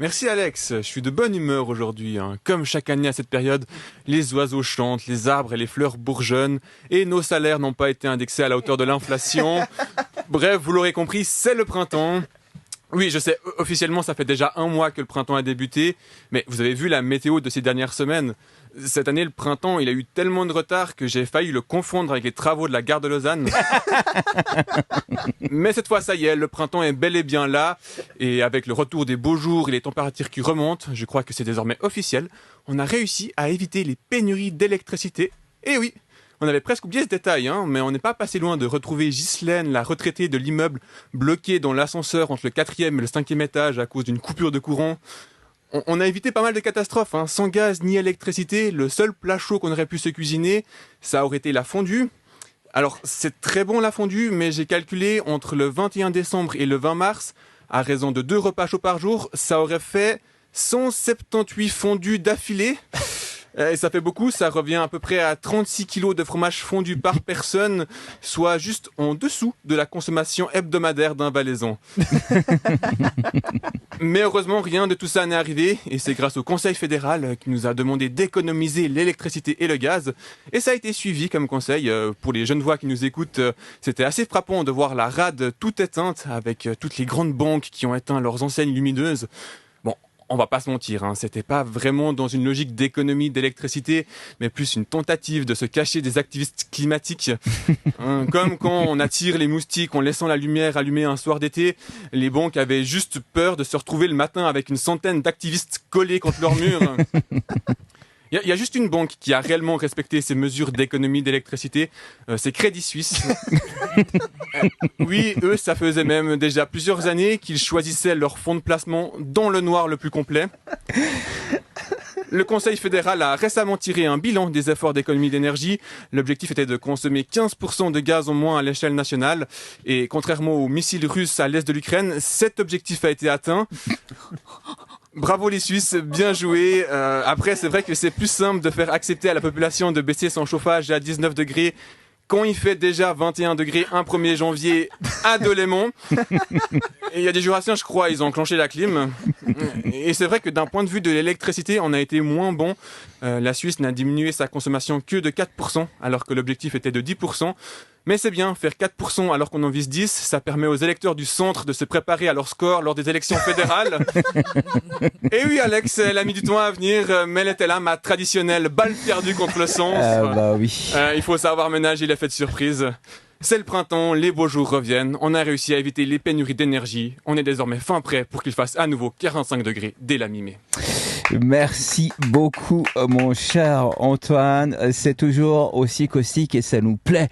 Merci Alex, je suis de bonne humeur aujourd'hui. Comme chaque année à cette période, les oiseaux chantent, les arbres et les fleurs bourgeonnent et nos salaires n'ont pas été indexés à la hauteur de l'inflation. Bref, vous l'aurez compris, c'est le printemps. Oui, je sais, officiellement ça fait déjà 1 mois que le printemps a débuté, mais vous avez vu la météo de ces dernières semaines. Cette année, le printemps, il a eu tellement de retard que j'ai failli le confondre avec les travaux de la gare de Lausanne. Mais cette fois, ça y est, le printemps est bel et bien là. Et avec le retour des beaux jours et les températures qui remontent, je crois que c'est désormais officiel, on a réussi à éviter les pénuries d'électricité. Et oui, on avait presque oublié ce détail, mais on n'est pas passé loin de retrouver Ghislaine, la retraitée de l'immeuble, bloquée dans l'ascenseur entre le 4e et le 5e étage à cause d'une coupure de courant. On a évité pas mal de catastrophes, sans gaz ni électricité. Le seul plat chaud qu'on aurait pu se cuisiner, ça aurait été la fondue. Alors, c'est très bon la fondue, mais j'ai calculé entre le 21 décembre et le 20 mars, à raison de 2 repas chauds par jour, ça aurait fait 178 fondues d'affilée. Et ça fait beaucoup, ça revient à peu près à 36 kilos de fromage fondu par personne, soit juste en dessous de la consommation hebdomadaire d'un Valaisan. Mais heureusement, rien de tout ça n'est arrivé, et c'est grâce au Conseil fédéral qui nous a demandé d'économiser l'électricité et le gaz. Et ça a été suivi comme conseil. Pour les jeunes voix qui nous écoutent, c'était assez frappant de voir la rade toute éteinte, avec toutes les grandes banques qui ont éteint leurs enseignes lumineuses. On va pas se mentir, c'était pas vraiment dans une logique d'économie d'électricité, mais plus une tentative de se cacher des activistes climatiques. Comme quand on attire les moustiques en laissant la lumière allumée un soir d'été, les banques avaient juste peur de se retrouver le matin avec une centaine d'activistes collés contre leur mur. Il y a juste une banque qui a réellement respecté ces mesures d'économie d'électricité, c'est Crédit Suisse. Oui, eux, ça faisait même déjà plusieurs années qu'ils choisissaient leur fonds de placement dans le noir le plus complet. Le Conseil fédéral a récemment tiré un bilan des efforts d'économie d'énergie. L'objectif était de consommer 15% de gaz en moins à l'échelle nationale. Et contrairement aux missiles russes à l'est de l'Ukraine, cet objectif a été atteint. Bravo les Suisses, bien joué. Après, c'est vrai que c'est plus simple de faire accepter à la population de baisser son chauffage à 19 degrés quand il fait déjà 21 degrés un 1er janvier à Delémont. Et il y a des jurassiens, je crois, ils ont enclenché la clim. Et c'est vrai que d'un point de vue de l'électricité, on a été moins bon. La Suisse n'a diminué sa consommation que de 4%, alors que l'objectif était de 10%. Mais c'est bien, faire 4% alors qu'on en vise 10, ça permet aux électeurs du centre de se préparer à leur score lors des élections fédérales. Et oui, Alex, elle a mis du temps à venir, mais elle était là, ma traditionnelle balle perdue contre le sens. Bah oui. Il faut savoir ménager l'effet de surprise. C'est le printemps, les beaux jours reviennent, on a réussi à éviter les pénuries d'énergie. On est désormais fin prêt pour qu'il fasse à nouveau 45 degrés dès la mi-mai. Merci beaucoup, mon cher Antoine. C'est toujours aussi caustique et ça nous plaît.